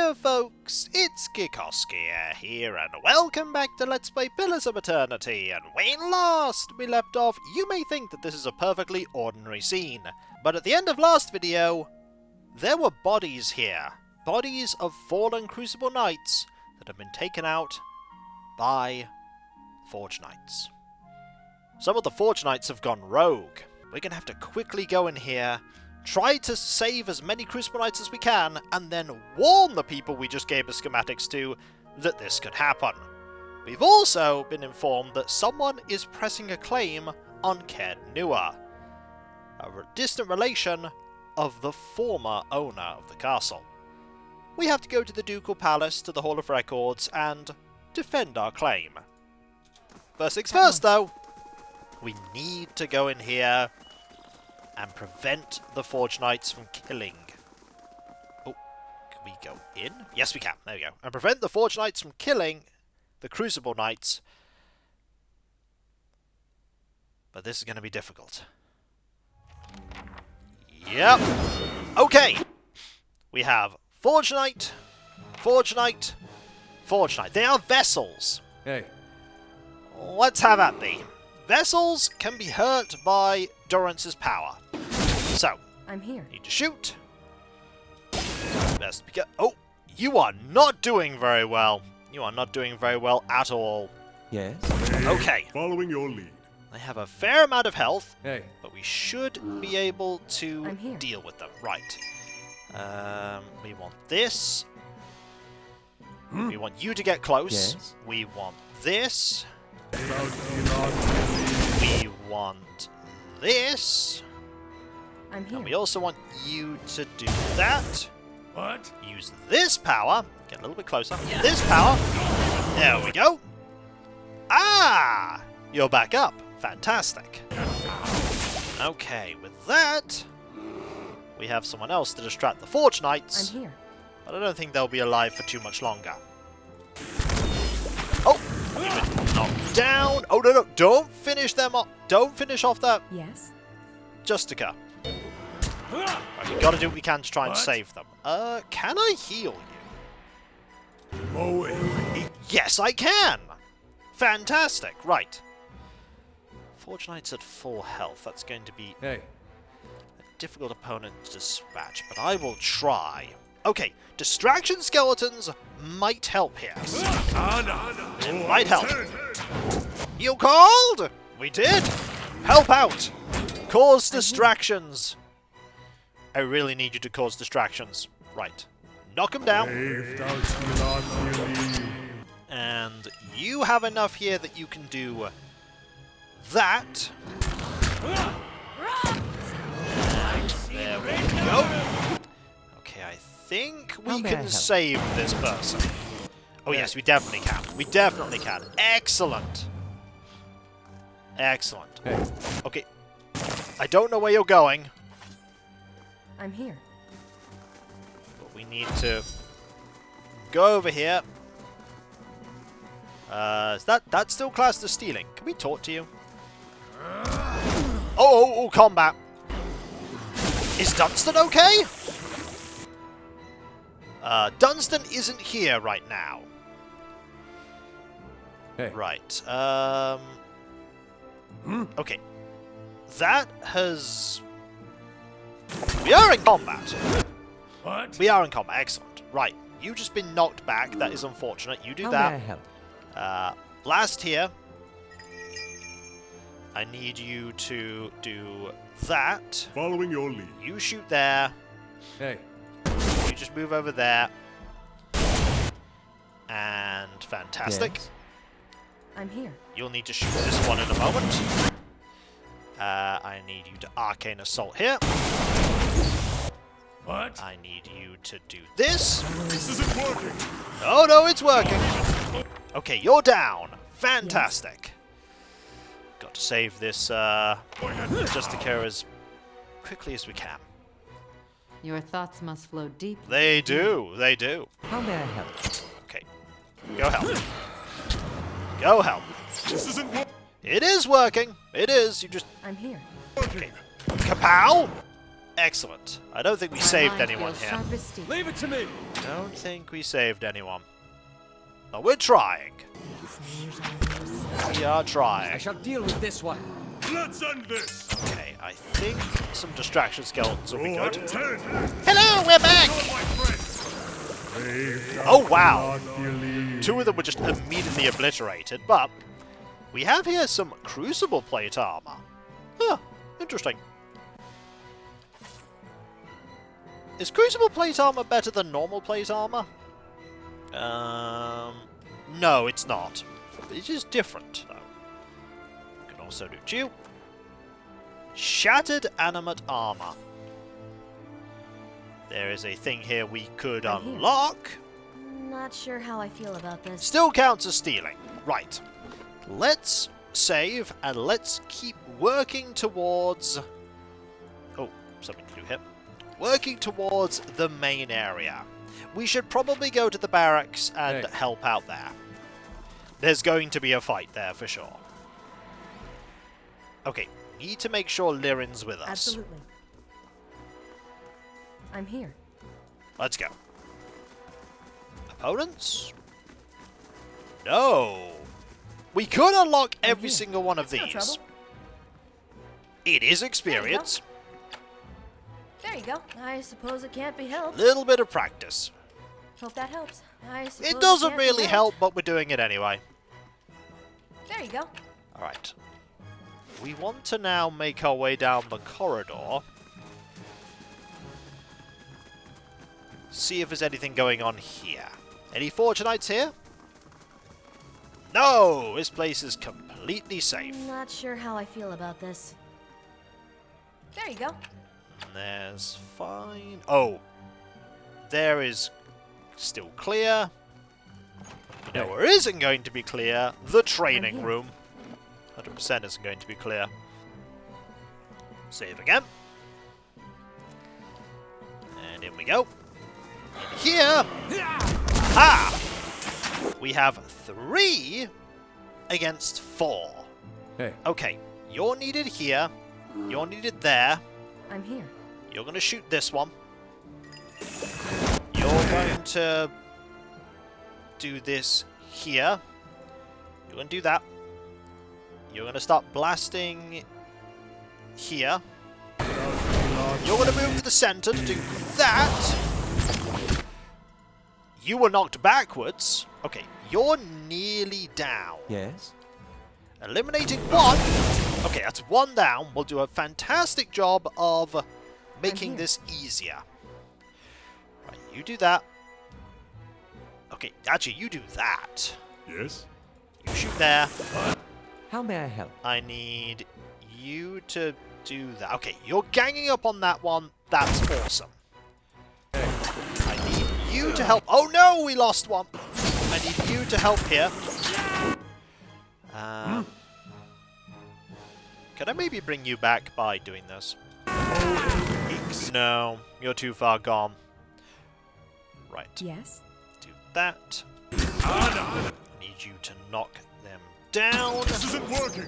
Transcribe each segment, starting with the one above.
Hiya folks, it's Kikoskia here and welcome back to Let's Play Pillars of Eternity, and when last we left off you may think that this is a perfectly ordinary scene, but at the end of last video there were bodies here, bodies of fallen Crucible Knights that have been taken out by Forge Knights. Some of the Forge Knights have gone rogue. We're going to have to quickly go in here, try to save as many Crucible Knights as we can, and then warn the people we just gave the schematics to that this could happen. We've also been informed that someone is pressing a claim on Caed Nua, a distant relation of the former owner of the castle. We have to go to the Ducal Palace, to the Hall of Records, and defend our claim. First things first, though, we need to go in here and prevent the Forge Knights from killing. Oh, can we go in? Yes, we can. There we go. And prevent the Forge Knights from killing the Crucible Knights. But this is going to be difficult. Yep. Okay. We have Forge Knight, Forge Knight, Forge Knight. They are vessels. Hey. Let's have at thee. Vessels can be hurt by Durance's power. So, I'm here. Need to shoot. Best be oh, you are not doing very well. You are not doing very well at all. Yes. Okay. Following your lead. They have a fair amount of health, Hey. but we should be able to I'm here. deal with them. Right. We want this. We want you to get close. Yes. We want this. We want this. I'm here. And we also want you to do that. What? Use this power. Get a little bit closer. This power. There we go. Ah! You're back up. Fantastic. Okay, with that, we have someone else to distract the Forge Knights. I'm here. But I don't think they'll be alive for too much longer. Oh! You've been knocked down. Oh, no, no. Don't finish them off. Don't finish off that Yes. Justica. Right, we've got to do what we can to try and What? save them. Can I heal you? Away. Yes, I can! Fantastic. Right. Forge Knight's at full health. That's going to be Hey. a difficult opponent to dispatch, but I will try. Okay, distraction skeletons might help here. It might help. You called? We did. Help out. Cause distractions. I really need you to cause distractions. Right. Knock him down. And you have enough here that you can do that. There we go. Okay, I think we How may I can help? save this person. Oh yes, we definitely can. We definitely can. Excellent. Excellent. Hey. Okay. I don't know where you're going, I'm here. but we need to go over here. Is that still classed as stealing? Can we talk to you? Oh, combat. Is Dunstan okay? Dunstan isn't here right now. Hey. Right. Okay. That has... We are in combat. What? We are in combat. Excellent. Right. You've just been knocked back. That is unfortunate. You do How may I that. help? Blast here. I need you to do that. Following your lead. You shoot there. Hey. You just move over there. And fantastic. Yes. I'm here. You'll need to shoot this one in a moment. I need you to Arcane Assault here. What? I need you to do this. This isn't working. Oh no, it's working. Okay, you're down. Fantastic. Got to save this Justica as quickly as we can. Your thoughts must flow deep. They do. They do. How may I help? Okay. Go help. Go help. This isn't working. It is working. It is. You just... I'm here. Okay. Kapow! Excellent. I don't think we My saved mind anyone feels here. sharp as steel. Leave it to me. Don't think we saved anyone. But we're trying. We are I trying. shall deal with this one. Let's end this. Okay, I think some distraction skeletons will be Oh, good. I'm 10. Hello, we're back! All my friends. Oh, wow. Two of them were just immediately obliterated, but we have here some Crucible plate armor. Huh, interesting. Is Crucible plate armor better than normal plate armor? No, it's not. It is different, though. We can also do you. Shattered animate armor. There is a thing here we could I'm here. unlock. Not sure how I feel about this. Still counts as stealing. Right. Let's save and let's keep working towards... Oh, something to do here. Working towards the main area. We should probably go to the barracks and Hey. help out there. There's going to be a fight there for sure. Okay, need to make sure Lyrin's with us. Absolutely. I'm here. Let's go. Opponents? No. We could unlock every here. single one of It's no these. trouble. It is experience. There you go. I suppose it can't be helped. Little bit of practice. Hope that helps. I suppose It doesn't can't be really helped. help, but we're doing it anyway. There you go. Alright. We want to now make our way down the corridor. See if there's anything going on here. Any Fortunites here? No! This place is completely safe. Not sure how I feel about this. There you go. And there's fine. Oh. There is still clear. You know where isn't going to be clear? The training here. room. 100% isn't going to be clear. Save again. And in we go. In here. Ha! We have 3 against 4. Hey. Okay, you're needed here. You're needed there. I'm here. You're going to shoot this one. You're going to do this here. You're going to do that. You're going to start blasting here. You're going to move to the center to do that. You were knocked backwards. Okay, you're nearly down. Yes. Eliminating 1. Okay, that's 1 down. We'll do a fantastic job of making here. this easier. Right, you do that. Okay, actually, you do that. Yes? You shoot there. How may I help? I need you to do that. Okay, you're ganging up on that one. That's awesome. I need you to help. Oh no, we lost one. I need you to help here. Can I maybe bring you back by doing this? No, you're too far gone. Right, Yes. do that. Need you to knock them down. This isn't working.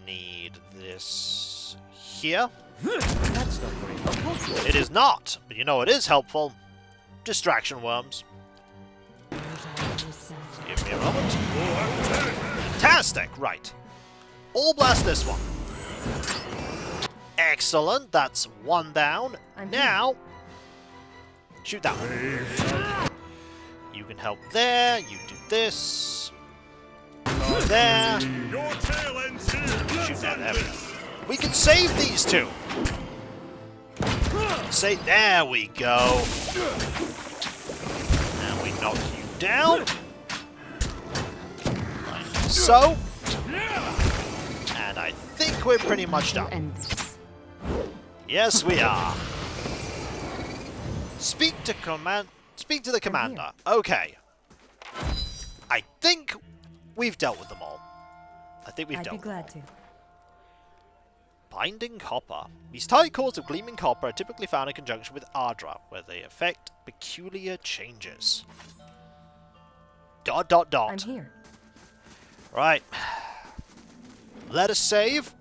Need this here. That's not very helpful. It is not, but you know it is helpful. Distraction worms. Give me a moment. Fantastic! Right. All blast this one. Excellent. That's 1 down. I'm Now, shoot that one. You can help there. You do this. There. Your tail ends here. Shoot Let's that. end There we go. this. We can save these 2. Say, there we go. Now we knock you down. Like so. And I think we're pretty much done. End this. Yes, we are. Speak to the commander. Okay. I think we've dealt with them all. I think we've I'd be dealt with glad to. Binding copper. These tight cords of gleaming copper are typically found in conjunction with Ardra, where they effect peculiar changes. ... I'm here. Right. Let us save.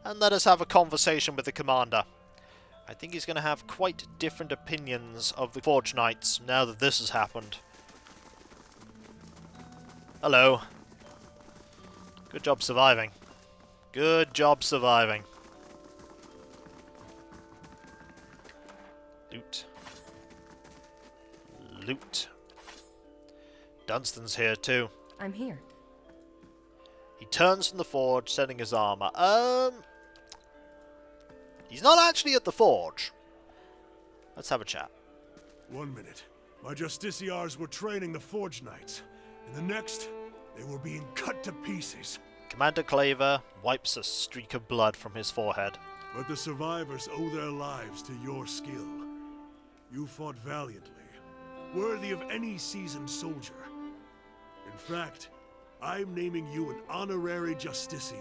And let us have a conversation with the commander. I think he's going to have quite different opinions of the Forge Knights now that this has happened. Hello. Good job surviving. Good job surviving. Loot. Loot. Dunstan's here too. I'm here. He turns from the forge, setting his armor. He's not actually at the forge. Let's have a chat. 1 minute. My justiciars were training the Forge Knights. In the next, they were being cut to pieces. Commander Claver wipes a streak of blood from his forehead. But the survivors owe their lives to your skill. You fought valiantly, worthy of any seasoned soldier. In fact, I'm naming you an honorary justiciar.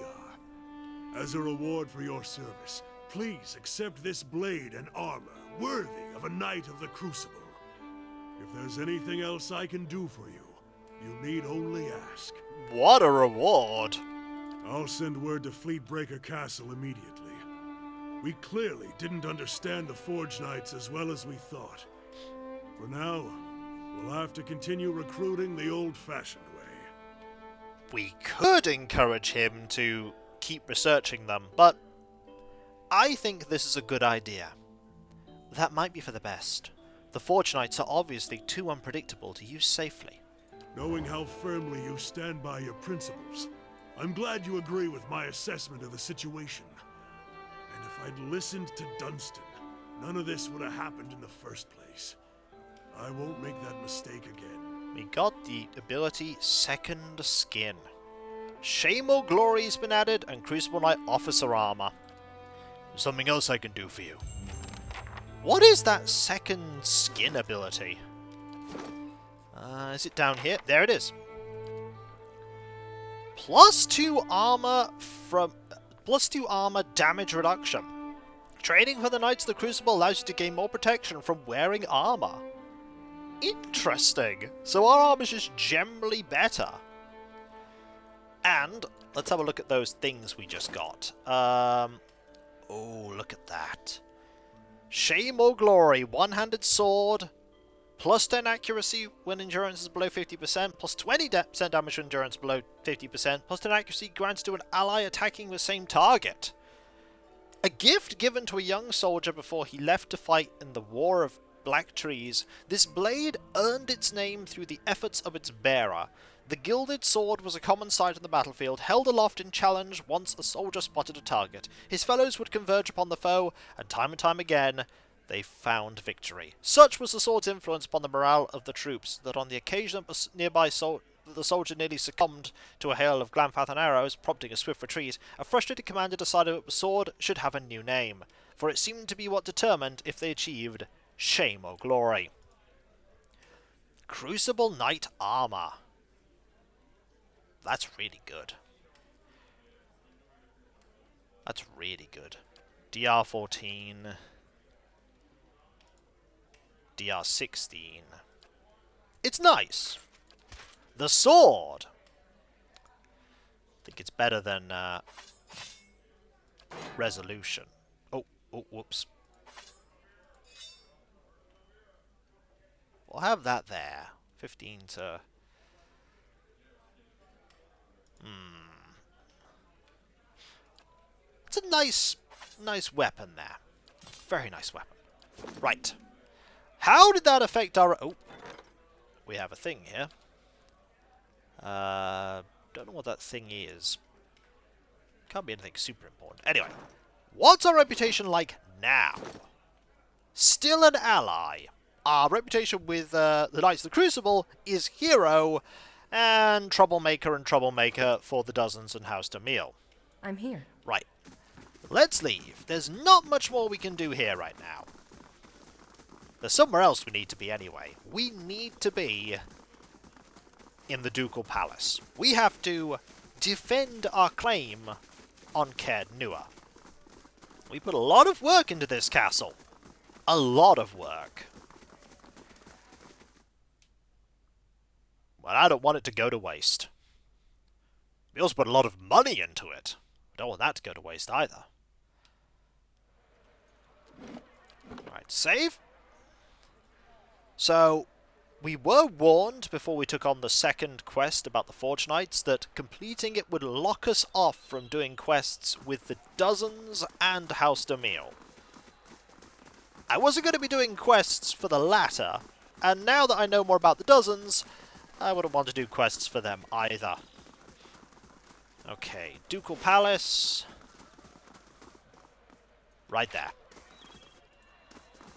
As a reward for your service, please accept this blade and armor, worthy of a knight of the Crucible. If there's anything else I can do for you, you need only ask. What a reward! I'll send word to Fleetbreaker Castle immediately. We clearly didn't understand the Forge Knights as well as we thought. For now, we'll have to continue recruiting the old-fashioned way. We could encourage him to keep researching them, but I think this is a good idea. That might be for the best. The Forge Knights are obviously too unpredictable to use safely. Knowing how firmly you stand by your principles, I'm glad you agree with my assessment of the situation. And if I'd listened to Dunstan, none of this would have happened in the first place. I won't make that mistake again. We got the ability Second Skin. Shame or Glory's been added, and Crucible Knight Officer Armor. There's something else I can do for you. What is that Second Skin ability? Is it down here? There it is. +2 armor from... +2 armor damage reduction. Training for the Knights of the Crucible allows you to gain more protection from wearing armor. Interesting. So our armor's just generally better. And let's have a look at those things we just got. Oh, look at that. Shame or Glory, one-handed sword, +10 accuracy when endurance is below 50%, +20% damage when endurance below 50%, +10 accuracy granted to an ally attacking the same target. A gift given to a young soldier before he left to fight in the War of Black Trees, this blade earned its name through the efforts of its bearer. The gilded sword was a common sight on the battlefield, held aloft in challenge once a soldier spotted a target. His fellows would converge upon the foe, and time again, they found victory. Such was the sword's influence upon the morale of the troops, that on the occasion that the soldier nearly succumbed to a hail of Glamfathan arrows, prompting a swift retreat, a frustrated commander decided that the sword should have a new name, for it seemed to be what determined if they achieved shame or glory. Crucible Knight Armor. That's really good. That's really good. DR14. DR16. It's nice. The sword. I think it's better than Resolution. Oh, whoops. We'll have that there. 15 to... It's a nice weapon there. Very nice weapon. Right. How did that affect our... Oh. We have a thing here. Don't know what that thing is. Can't be anything super important. Anyway. What's our reputation like now? Still an ally. Our reputation with the Knights of the Crucible is hero and troublemaker for the Dozens and House Demille. I'm here. Right. Let's leave. There's not much more we can do here right now. There's somewhere else we need to be anyway. We need to be in the Ducal Palace. We have to defend our claim on Caed Nua. We put a lot of work into this castle. A lot of work. Well, I don't want it to go to waste. We also put a lot of money into it. I don't want that to go to waste either. Right, save. So, we were warned before we took on the second quest about the Forge Knights that completing it would lock us off from doing quests with the Dozens and House Demille. I wasn't going to be doing quests for the latter, and now that I know more about the Dozens, I wouldn't want to do quests for them either. Okay, Ducal Palace. Right there.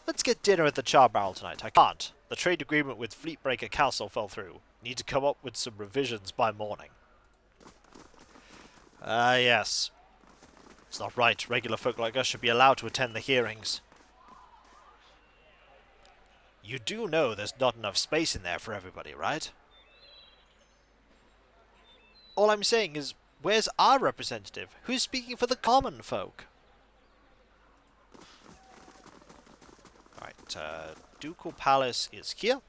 Let's get dinner at the Char Barrel tonight. I can't. The trade agreement with Fleetbreaker Castle fell through. Need to come up with some revisions by morning. Ah, yes. It's not right. Regular folk like us should be allowed to attend the hearings. You do know there's not enough space in there for everybody, right? All I'm saying is, where's our representative? Who's speaking for the common folk? Right, Ducal Palace is here.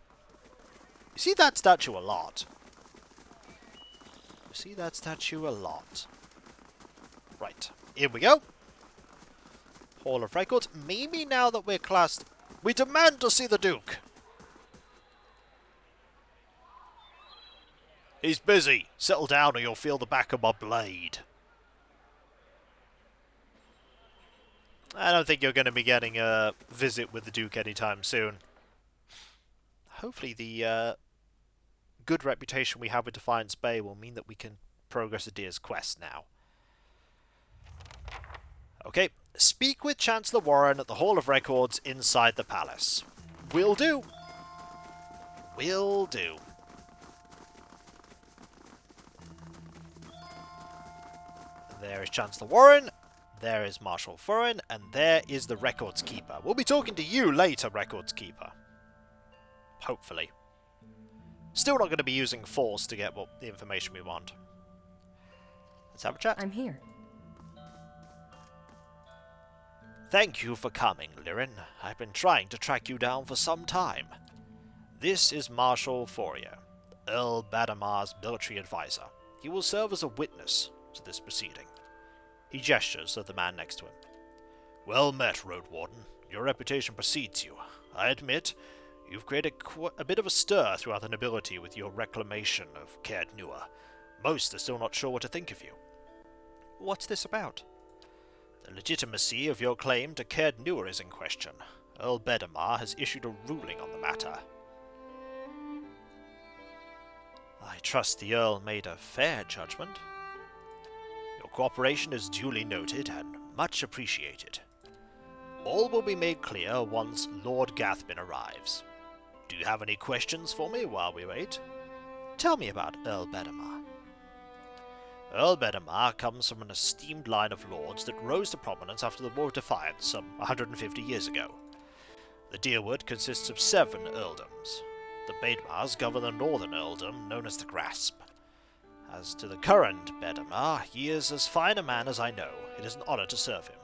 You see that statue a lot. You see that statue a lot. Right, here we go. Hall of Records. Maybe now that we're classed... We demand to see the Duke! He's busy. Settle down or you'll feel the back of my blade. I don't think you're going to be getting a visit with the Duke anytime soon. Hopefully the good reputation we have with Defiance Bay will mean that we can progress Adir's quest now. Okay, speak with Chancellor Warren at the Hall of Records inside the palace. Will do. Will do. There is Chancellor Warren. There is Marshal Furin, and there is the Records Keeper. We'll be talking to you later, Records Keeper. Hopefully. Still not going to be using force to get the information we want. Let's have a chat. I'm here. Thank you for coming, Lirin. I've been trying to track you down for some time. This is Marshal Fourier, Earl Badamar's military advisor. He will serve as a witness to this proceeding. He gestures at the man next to him. Well met, Road Warden. Your reputation precedes you. I admit, you've created a bit of a stir throughout the nobility with your reclamation of Caed Nua. Most are still not sure what to think of you. What's this about? The legitimacy of your claim to Caed Nua is in question. Earl Bedamar has issued a ruling on the matter. I trust the Earl made a fair judgment. Your cooperation is duly noted and much appreciated. All will be made clear once Lord Gathbin arrives. Do you have any questions for me while we wait? Tell me about Earl Bedamar. Earl Bedamar comes from an esteemed line of lords that rose to prominence after the War of Defiance some 150 years ago. The Deerwood consists of 7 earldoms. The Bedmars govern the northern earldom, known as the Grasp. As to the current Bedamar, he is as fine a man as I know. It is an honor to serve him.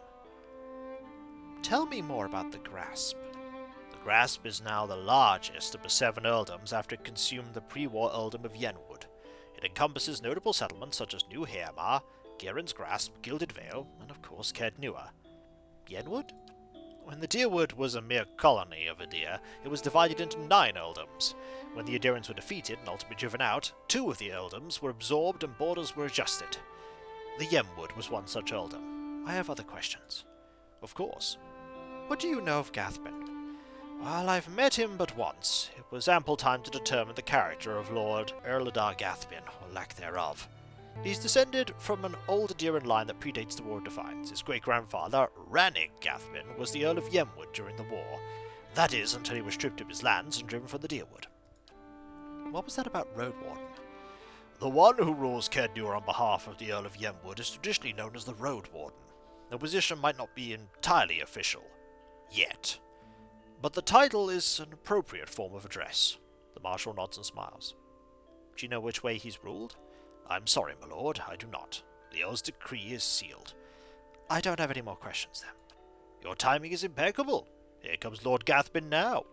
Tell me more about the Grasp. The Grasp is now the largest of the 7 earldoms after it consumed the pre-war earldom of Yenwood. It encompasses notable settlements such as New Hairmar, Garen's Grasp, Gilded Vale, and of course Caed Nua. Yenwood? When the Deerwood was a mere colony of Adir, it was divided into 9 earldoms. When the Adirans were defeated and ultimately driven out, 2 of the earldoms were absorbed and borders were adjusted. The Yenwood was one such earldom. I have other questions. Of course. What do you know of Gathbin? Well, I've met him but once. It was ample time to determine the character of Lord Erladar Gathbin, or lack thereof. He's descended from an old Adiran line that predates the War of Defiance. His great-grandfather, Rannig Gathbin, was the Earl of Yenwood during the war. That is, until he was stripped of his lands and driven from the Deerwood. What was that about Road Warden? The one who rules Caed Nua on behalf of the Earl of Yenwood is traditionally known as the Road Warden. The position might not be entirely official. Yet. But the title is an appropriate form of address. The Marshal nods and smiles. Do you know which way he's ruled? I'm sorry, my lord, I do not. The Earl's decree is sealed. I don't have any more questions, then. Your timing is impeccable. Here comes Lord Gathbin now.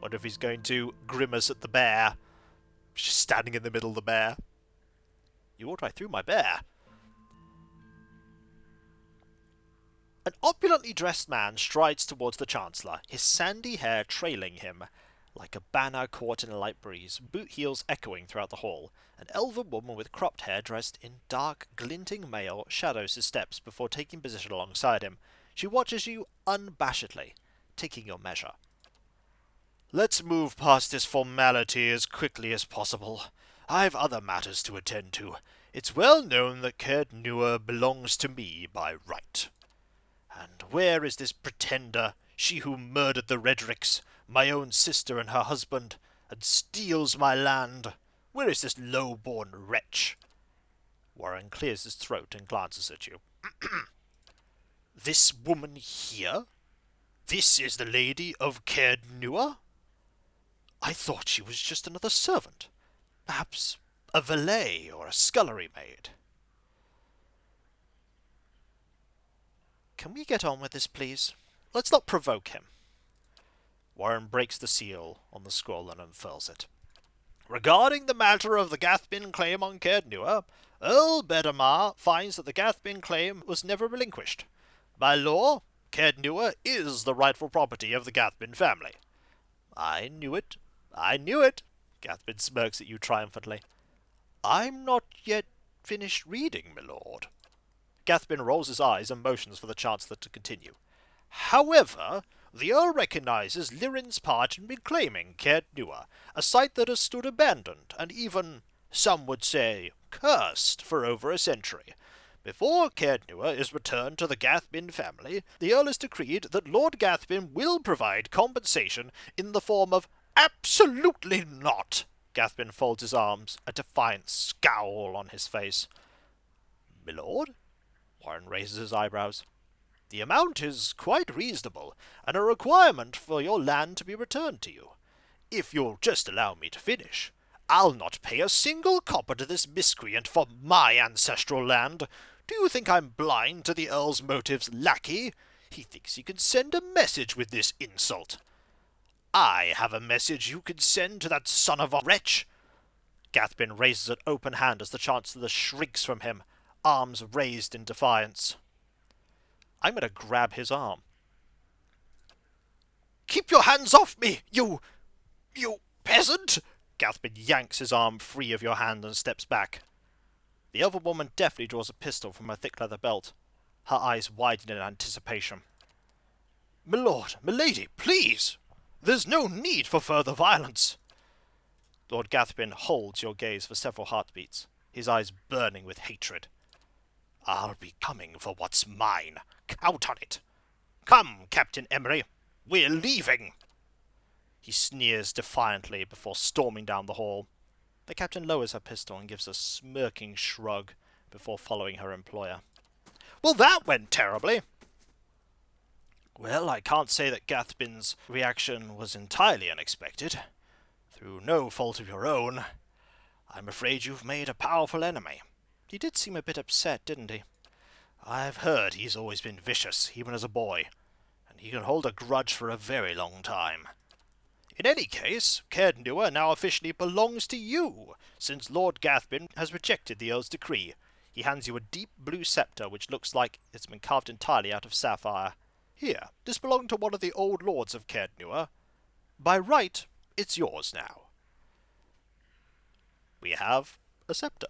Wonder if he's going to grimace at the bear. Just standing in the middle of the bear. You walked right through my bear. An opulently dressed man strides towards the Chancellor, his sandy hair trailing him like a banner caught in a light breeze, boot heels echoing throughout the hall. An elven woman with cropped hair dressed in dark, glinting mail shadows his steps before taking position alongside him. She watches you unabashedly, taking your measure. Let's move past this formality as quickly as possible. I've other matters to attend to. It's well known that Caed Nua belongs to me by right. And where is this pretender, she who murdered the Redricks, my own sister and her husband, and steals my land? Where is this low-born wretch? Warren clears his throat and glances at you. This woman here? This is the lady of Caed Nua? I thought she was just another servant. Perhaps a valet or a scullery maid. Can we get on with this, please? Let's not provoke him. Warren breaks the seal on the scroll and unfurls it. Regarding the matter of the Gathbin claim on Caed Nua, Earl Bedamar finds that the Gathbin claim was never relinquished. By law, Caed Nua is the rightful property of the Gathbin family. I knew it. I knew it. Gathbin smirks at you triumphantly. I'm not yet finished reading, my lord. Gathbin rolls his eyes and motions for the Chancellor to continue. However, the Earl recognizes Lirin's part in reclaiming Caed Nua, a site that has stood abandoned and even, some would say, cursed for over a century. Before Caed Nua is returned to the Gathbin family, the Earl has decreed that Lord Gathbin will provide compensation in the form of absolutely not. Gathbin folds his arms, a defiant scowl on his face. My lord? Warren raises his eyebrows. The amount is quite reasonable, and a requirement for your land to be returned to you. If you'll just allow me to finish, I'll not pay a single copper to this miscreant for my ancestral land. Do you think I'm blind to the Earl's motives, lackey? He thinks he can send a message with this insult. I have a message you can send to that son of a wretch. Gathbin raises an open hand as the Chancellor shrieks from him, arms raised in defiance. I'm going to grab his arm. Keep your hands off me, you peasant! Gathbin yanks his arm free of your hand and steps back. The other woman deftly draws a pistol from her thick leather belt. Her eyes widen in anticipation. My lord, my lady, please! There's no need for further violence. Lord Gathbin holds your gaze for several heartbeats, his eyes burning with hatred. I'll be coming for what's mine. Count on it. Come, Captain Emery. We're leaving. He sneers defiantly before storming down the hall. The captain lowers her pistol and gives a smirking shrug before following her employer. Well, that went terribly. Well, I can't say that Gathbin's reaction was entirely unexpected. Through no fault of your own, I'm afraid you've made a powerful enemy. He did seem a bit upset, didn't he? I've heard he's always been vicious, even as a boy, and he can hold a grudge for a very long time. In any case, Caed Nua now officially belongs to you, since Lord Gathbin has rejected the Earl's decree. He hands you a deep blue sceptre which looks like it's been carved entirely out of sapphire. Here, this belonged to one of the old lords of Caed Nua. By right, it's yours now. We have a sceptre.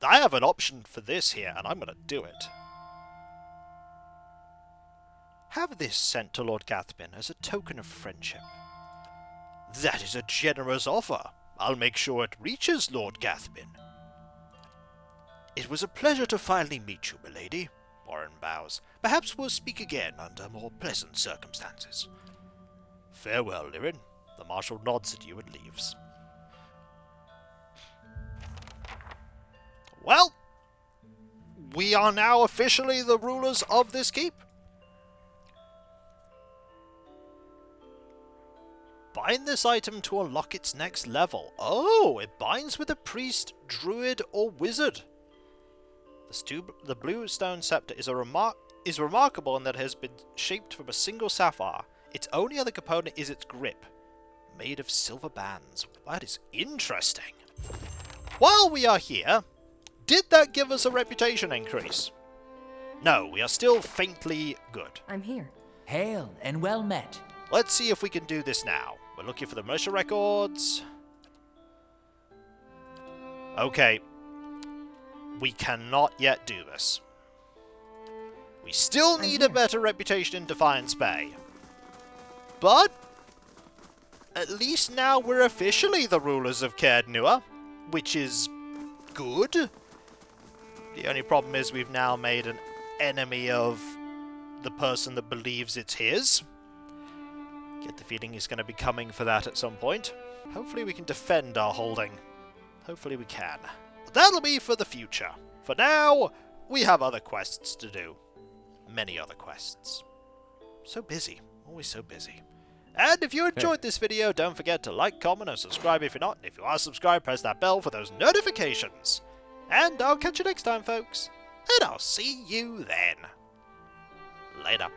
I have an option for this here, and I'm going to do it. Have this sent to Lord Gathbin as a token of friendship. That is a generous offer. I'll make sure it reaches Lord Gathbin. It was a pleasure to finally meet you, milady. Warren bows. Perhaps we'll speak again under more pleasant circumstances. Farewell, Lirin. The Marshal nods at you and leaves. Well, we are now officially the rulers of this keep. Bind this item to unlock its next level. Oh, it binds with a priest, druid, or wizard. The blue stone scepter is remarkable in that it has been shaped from a single sapphire. Its only other component is its grip, made of silver bands. That is interesting. While we are here, did that give us a reputation increase? No, we are still faintly good. I'm here. Hail and well met. Let's see if we can do this now. We're looking for the militia records. Okay. We cannot yet do this. We still need a better reputation in Defiance Bay. But at least now we're officially the rulers of Caed Nua, which is good. The only problem is we've now made an enemy of the person that believes it's his. Get the feeling he's going to be coming for that at some point. Hopefully we can defend our holding. Hopefully we can. But that'll be for the future. For now, we have other quests to do. Many other quests. So busy. Always so busy. And if you enjoyed this video, don't forget to like, comment, and subscribe if you're not. And if you are subscribed, press that bell for those notifications. And I'll catch you next time, folks. And I'll see you then. Later.